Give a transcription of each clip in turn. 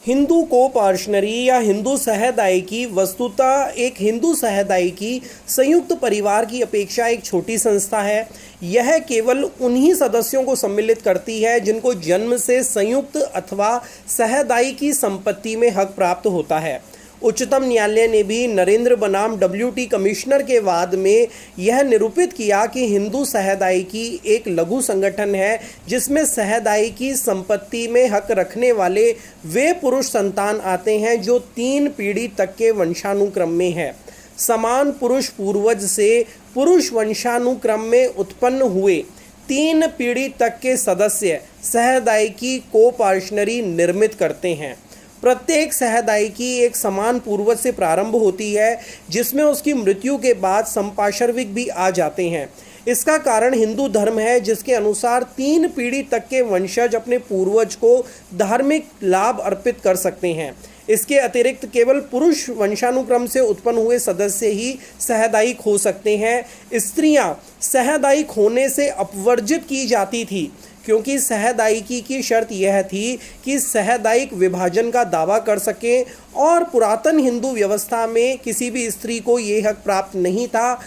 हिंदू कोपार्शनरी या हिंदू सहदायिकी वस्तुतः एक हिंदू सहदायिकी संयुक्त परिवार की अपेक्षा एक छोटी संस्था है। यह केवल उन्हीं सदस्यों को सम्मिलित करती है जिनको जन्म से संयुक्त अथवा सहदायिकी संपत्ति में हक प्राप्त होता है। उच्चतम न्यायालय ने भी नरेंद्र बनाम WT कमिश्नर के वाद में यह निरूपित किया कि हिंदू सहदायिकी एक लघु संगठन है जिसमें सहदायिकी संपत्ति में हक रखने वाले वे पुरुष संतान आते हैं जो 3 पीढ़ी तक के वंशानुक्रम में है। समान पुरुष पूर्वज से पुरुष वंशानुक्रम में उत्पन्न हुए 3 पीढ़ी तक के सदस्य सहदायिकी कोपार्शनरी निर्मित करते हैं। प्रत्येक सहदायिकी एक समान पूर्वज से प्रारंभ होती है जिसमें उसकी मृत्यु के बाद संपार्श्विक भी आ जाते हैं। इसका कारण हिंदू धर्म है जिसके अनुसार 3 पीढ़ी तक के वंशज अपने पूर्वज को धार्मिक लाभ अर्पित कर सकते हैं। इसके अतिरिक्त केवल पुरुष वंशानुक्रम से उत्पन्न हुए सदस्य ही सहदायिक हो सकते हैं। स्त्रियां सहदायिक होने से अपवर्जित की जाती थी क्योंकि सहदायिकी की शर्त यह थी कि सहदायिक विभाजन का दावा कर सकें और पुरातन हिंदू व्यवस्था में किसी भी स्त्री को ये हक प्राप्त नहीं था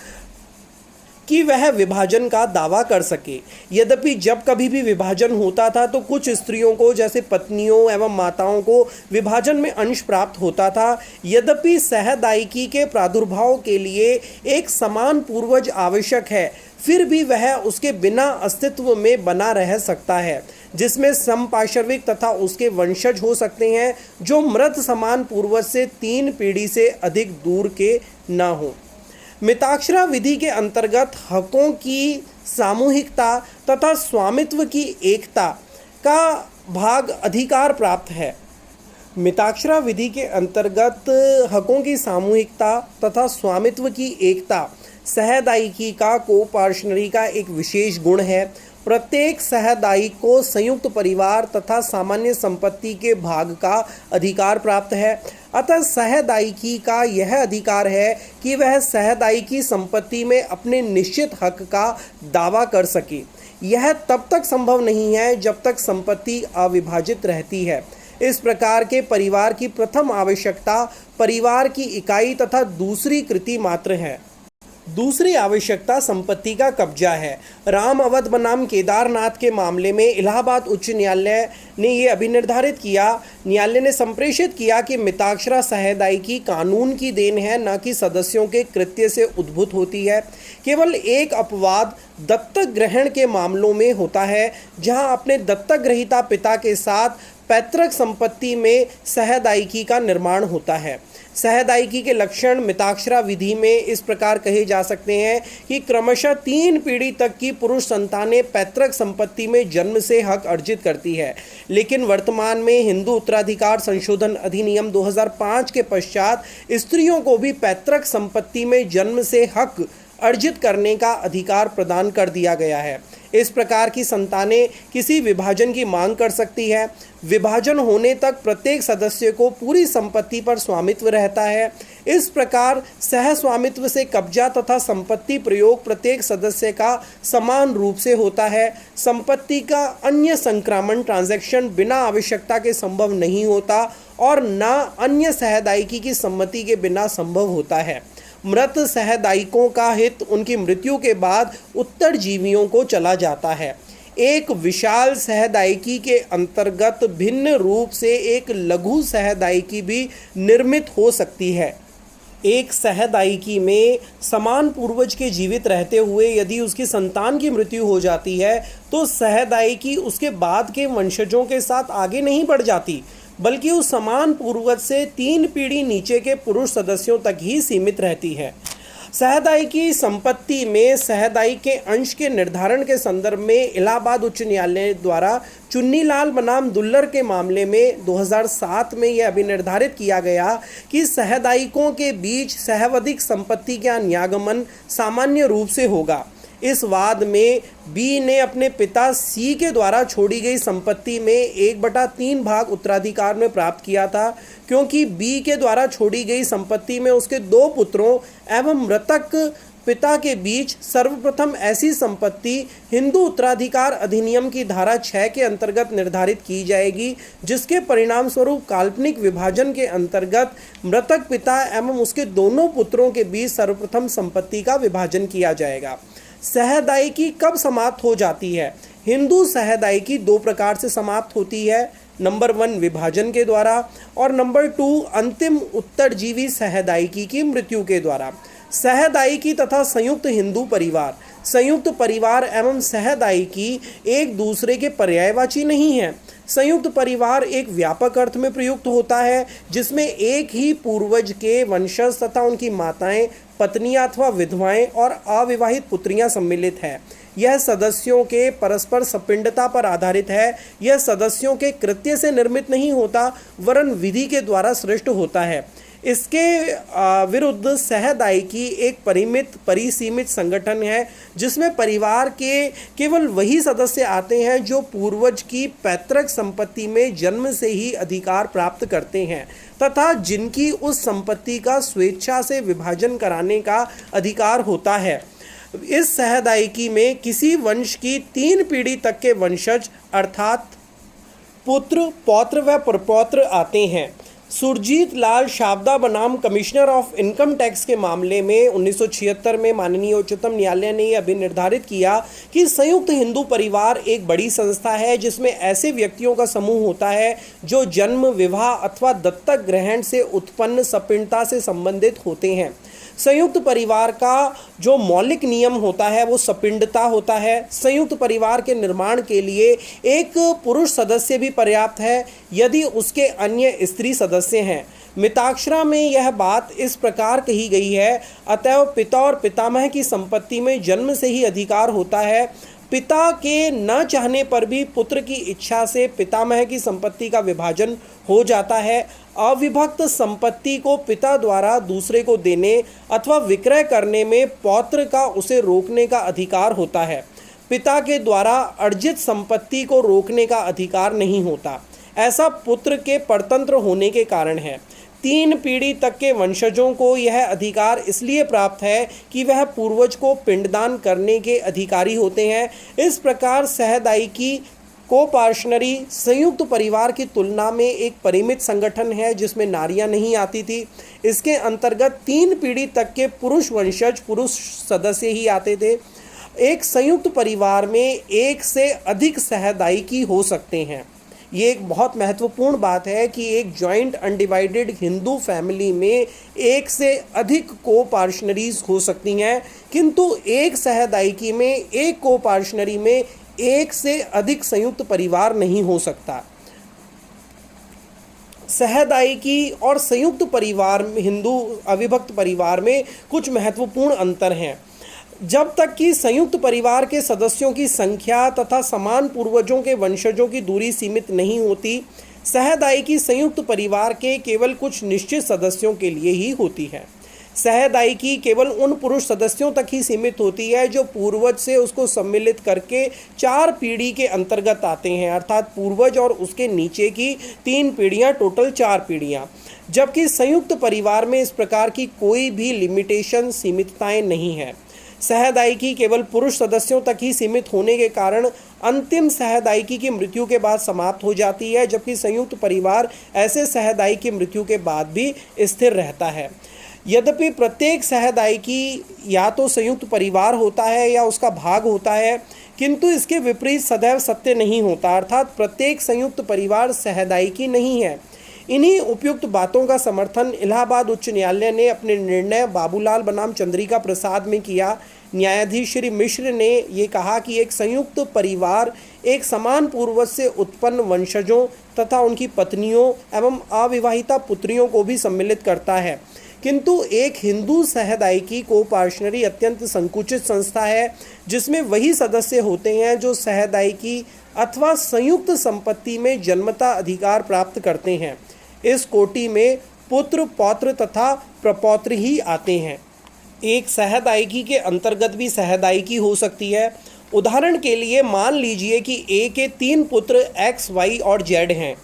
कि वह विभाजन का दावा कर सके। यद्यपि जब कभी भी विभाजन होता था तो कुछ स्त्रियों को जैसे पत्नियों एवं माताओं को विभाजन में अंश प्राप्त होता था। यद्यपि सहदायिकी के प्रादुर्भाव के लिए एक समान पूर्वज आवश्यक है, फिर भी वह उसके बिना अस्तित्व में बना रह सकता है जिसमें समपार्श्विक तथा उसके वंशज हो सकते हैं जो मृत समान पूर्वज से 3 पीढ़ी से अधिक दूर के न हो। मिताक्षरा विधि के अंतर्गत हकों की सामूहिकता तथा स्वामित्व की एकता का भाग अधिकार प्राप्त है। मिताक्षरा विधि के अंतर्गत हकों की सामूहिकता तथा स्वामित्व की एकता सहदायिकी का कोपार्शनरी का एक विशेष गुण है। प्रत्येक सहदायिक को संयुक्त परिवार तथा सामान्य संपत्ति के भाग का अधिकार प्राप्त है। अतः सहदायिकी का यह अधिकार है कि वह सहदायिकी संपत्ति में अपने निश्चित हक का दावा कर सके। यह तब तक संभव नहीं है जब तक संपत्ति अविभाजित रहती है। इस प्रकार के परिवार की प्रथम आवश्यकता परिवार की इकाई तथा दूसरी कृति मात्र है। दूसरी आवश्यकता संपत्ति का कब्जा है। राम अवध बनाम केदारनाथ के मामले में इलाहाबाद उच्च न्यायालय ने ये अभिनिर्धारित किया। न्यायालय ने संप्रेषित किया कि मिताक्षरा सहदायिकी कानून की देन है, न कि सदस्यों के कृत्य से उद्भूत होती है। केवल एक अपवाद दत्तक ग्रहण के मामलों में होता है जहां अपने दत्तक ग्रहीता पिता के साथ पैतृक संपत्ति में सहदायिकी का निर्माण होता है। सहदायिकी के लक्षण मिताक्षरा विधि में इस प्रकार कहे जा सकते हैं कि क्रमशः 3 पीढ़ी तक की पुरुष संतानें पैतृक संपत्ति में जन्म से हक अर्जित करती है। लेकिन वर्तमान में हिंदू उत्तराधिकार संशोधन अधिनियम 2005 के पश्चात स्त्रियों को भी पैतृक संपत्ति में जन्म से हक अर्जित करने का अधिकार प्रदान कर दिया गया है। इस प्रकार की संतानें किसी विभाजन की मांग कर सकती है। विभाजन होने तक प्रत्येक सदस्य को पूरी संपत्ति पर स्वामित्व रहता है। इस प्रकार सह स्वामित्व से कब्जा तथा संपत्ति प्रयोग प्रत्येक सदस्य का समान रूप से होता है। संपत्ति का अन्य संक्रामण ट्रांजैक्शन बिना आवश्यकता के संभव नहीं होता और न अन्य सहदायिकी की सम्मति के बिना संभव होता है। मृत सहदायिकों का हित उनकी मृत्यु के बाद उत्तरजीवियों को चला जाता है। एक विशाल सहदायिकी के अंतर्गत भिन्न रूप से एक लघु सहदायिकी भी निर्मित हो सकती है। एक सहदायिकी में समान पूर्वज के जीवित रहते हुए यदि उसकी संतान की मृत्यु हो जाती है तो सहदायिकी उसके बाद के वंशजों के साथ आगे नहीं बढ़ जाती, बल्कि उस समान पूर्वज से 3 पीढ़ी नीचे के पुरुष सदस्यों तक ही सीमित रहती है। सहदायिकी संपत्ति में सहदायिक के अंश के निर्धारण के संदर्भ में इलाहाबाद उच्च न्यायालय द्वारा चुन्नीलाल बनाम दुल्लर के मामले में 2007 में यह अभिनिर्धारित किया गया कि सहदायिकों के बीच सहवधिक संपत्ति का न्यागमन सामान्य रूप से होगा। इस वाद में बी ने अपने पिता सी के द्वारा छोड़ी गई संपत्ति में 1/3 भाग उत्तराधिकार में प्राप्त किया था, क्योंकि बी के द्वारा छोड़ी गई संपत्ति में उसके 2 पुत्रों एवं मृतक पिता के बीच सर्वप्रथम ऐसी संपत्ति हिंदू उत्तराधिकार अधिनियम की धारा 6 के अंतर्गत निर्धारित की जाएगी, जिसके परिणाम स्वरूप काल्पनिक विभाजन के अंतर्गत मृतक पिता एवं उसके दोनों पुत्रों के बीच सर्वप्रथम संपत्ति का विभाजन किया जाएगा। सहदायिकी कब समाप्त हो जाती है? हिंदू सहदायिकी दो प्रकार से समाप्त होती है। नंबर 1 विभाजन के द्वारा और नंबर 2 अंतिम उत्तरजीवी सहदायिकी की मृत्यु के द्वारा। सहदायिकी तथा संयुक्त हिंदू परिवार, संयुक्त परिवार एवं सहदायिकी एक दूसरे के पर्यायवाची नहीं है। संयुक्त परिवार एक व्यापक अर्थ में प्रयुक्त होता है, जिसमें एक ही पूर्वज के वंशज तथा उनकी माताएं, पत्नियां अथवा विधवाएं और अविवाहित पुत्रियां सम्मिलित है। यह सदस्यों के परस्पर सपिंडता पर आधारित है। यह सदस्यों के कृत्य से निर्मित नहीं होता, वरन विधि के द्वारा सृष्ट होता है। इसके विरुद्ध सहदायिकी एक परिसीमित संगठन है, जिसमें परिवार के केवल वही सदस्य आते हैं जो पूर्वज की पैतृक संपत्ति में जन्म से ही अधिकार प्राप्त करते हैं तथा जिनकी उस संपत्ति का स्वेच्छा से विभाजन कराने का अधिकार होता है। इस सहदायिकी में किसी वंश की 3 पीढ़ी तक के वंशज अर्थात पुत्र, पौत्र व प्रपौत्र आते हैं। सुरजीत लाल शाबदा बनाम कमिश्नर ऑफ इनकम टैक्स के मामले में 1976 में माननीय उच्चतम न्यायालय ने यह भी निर्धारित किया कि संयुक्त हिंदू परिवार एक बड़ी संस्था है, जिसमें ऐसे व्यक्तियों का समूह होता है जो जन्म, विवाह अथवा दत्तक ग्रहण से उत्पन्न सपिंडता से संबंधित होते हैं। संयुक्त परिवार का जो मौलिक नियम होता है वो सपिंडता होता है। संयुक्त परिवार के निर्माण के लिए एक पुरुष सदस्य भी पर्याप्त है यदि उसके अन्य स्त्री सदस्य हैं। मिताक्षरा में यह बात इस प्रकार कही गई है, अतएव पिता और पितामह की संपत्ति में जन्म से ही अधिकार होता है। पिता के न चाहने पर भी पुत्र की इच्छा से पितामह की संपत्ति का विभाजन हो जाता है। अविभक्त संपत्ति को पिता द्वारा दूसरे को देने अथवा विक्रय करने में पौत्र का उसे रोकने का अधिकार होता है। पिता के द्वारा अर्जित संपत्ति को रोकने का अधिकार नहीं होता। ऐसा पुत्र के परतंत्र होने के कारण है। 3 पीढ़ी तक के वंशजों को यह अधिकार इसलिए प्राप्त है कि वह पूर्वज को पिंडदान करने के अधिकारी होते हैं। इस प्रकार सहदायिकी कोपार्शनरी संयुक्त परिवार की तुलना में एक परिमित संगठन है, जिसमें नारियां नहीं आती थी। इसके अंतर्गत 3 पीढ़ी तक के पुरुष वंशज, पुरुष सदस्य ही आते थे। एक संयुक्त परिवार में एक से अधिक सहदायिकी हो सकते हैं। ये एक बहुत महत्वपूर्ण बात है कि एक जॉइंट अनडिवाइडेड हिंदू फैमिली में एक से अधिक कोपार्शनरीज हो सकती हैं, किंतु एक सहदायिकी में, एक कोपार्शनरी में एक से अधिक संयुक्त परिवार नहीं हो सकता। सहदायिकी और संयुक्त परिवार में, हिंदू अविभक्त परिवार में कुछ महत्वपूर्ण अंतर हैं। जब तक कि संयुक्त परिवार के सदस्यों की संख्या तथा समान पूर्वजों के वंशजों की दूरी सीमित नहीं होती, सहदायिकी संयुक्त परिवार के केवल कुछ निश्चित सदस्यों के लिए ही होती है। सहदायिकी केवल उन पुरुष सदस्यों तक ही सीमित होती है जो पूर्वज से उसको सम्मिलित करके 4 पीढ़ी के अंतर्गत आते हैं, अर्थात पूर्वज और उसके नीचे की 3 पीढ़ियां, टोटल 4 पीढ़ियां। जबकि संयुक्त परिवार में इस प्रकार की कोई भी लिमिटेशन, सीमितताएं नहीं है। सहदायिकी केवल पुरुष सदस्यों तक ही सीमित होने के कारण अंतिम सहदायिकी की मृत्यु के बाद समाप्त हो जाती है, जबकि संयुक्त परिवार ऐसे सहदायिकी की मृत्यु के बाद भी स्थिर रहता है। यद्यपि प्रत्येक सहदायिकी या तो संयुक्त परिवार होता है या उसका भाग होता है, किंतु इसके विपरीत सदैव सत्य नहीं होता, अर्थात प्रत्येक संयुक्त परिवार सहदायिकी नहीं है। इन्हीं उपयुक्त बातों का समर्थन इलाहाबाद उच्च न्यायालय ने अपने निर्णय बाबूलाल बनाम चंद्रिका प्रसाद में किया। न्यायाधीश श्री मिश्र ने ये कहा कि एक संयुक्त परिवार एक समान पूर्वज से उत्पन्न वंशजों तथा उनकी पत्नियों एवं अविवाहिता पुत्रियों को भी सम्मिलित करता है, किंतु एक हिंदू सहदायिकी कोपार्शनरी अत्यंत संकुचित संस्था है, जिसमें वही सदस्य होते हैं जो सहदायिकी अथवा संयुक्त संपत्ति में जन्मता अधिकार प्राप्त करते हैं। इस कोटि में पुत्र, पौत्र तथा प्रपौत्र ही आते हैं। एक सहदायिकी के अंतर्गत भी सहदायिकी हो सकती है। उदाहरण के लिए मान लीजिए कि ए के 3 पुत्र X, Y और Z हैं।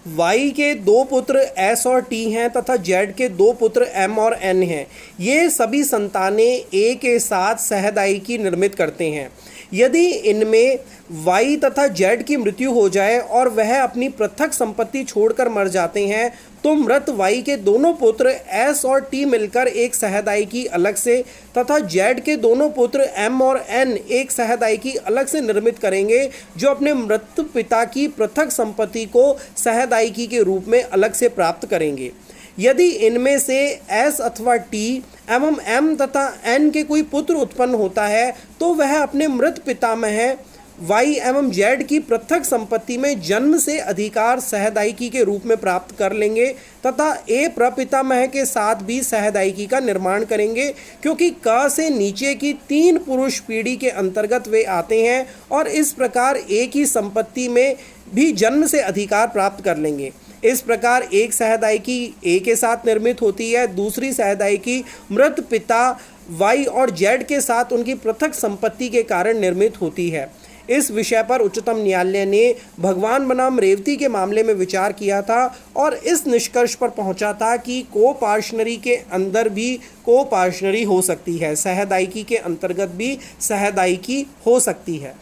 वाई के दो पुत्र एस और टी हैं तथा जेड के दो पुत्र एम और एन हैं। ये सभी संतानें ए के साथ सहदायिकी निर्मित करते हैं। यदि इनमें वाई तथा जेड की मृत्यु हो जाए और वह अपनी पृथक संपत्ति छोड़कर मर जाते हैं तो मृत वाई के दोनों पुत्र एस और टी मिलकर एक सहदायिकी अलग से तथा जेड के दोनों पुत्र एम और एन एक सहदायिकी अलग से निर्मित करेंगे, जो अपने मृत पिता की पृथक संपत्ति को सहदायिकी के रूप में अलग से प्राप्त करेंगे। यदि इनमें से एस अथवा टी एवं एम तथा एन के कोई पुत्र उत्पन्न होता है तो वह अपने मृत पितामह वाई एवं जेड की पृथक संपत्ति में जन्म से अधिकार सहदायिकी के रूप में प्राप्त कर लेंगे तथा ए प्रपितामह के साथ भी सहदायिकी का निर्माण करेंगे, क्योंकि क से नीचे की 3 पुरुष पीढ़ी के अंतर्गत वे आते हैं और इस प्रकार ए की संपत्ति में भी जन्म से अधिकार प्राप्त कर लेंगे। इस प्रकार एक सहदायिकी ए के साथ निर्मित होती है, दूसरी सहदायिकी मृत पिता वाई और जेड के साथ उनकी पृथक संपत्ति के कारण निर्मित होती है। इस विषय पर उच्चतम न्यायालय ने भगवान बनाम रेवती के मामले में विचार किया था और इस निष्कर्ष पर पहुंचा था कि कोपार्शनरी के अंदर भी कोपार्शनरी हो सकती है, सहदायिकी के अंतर्गत भी सहदायिकी हो सकती है।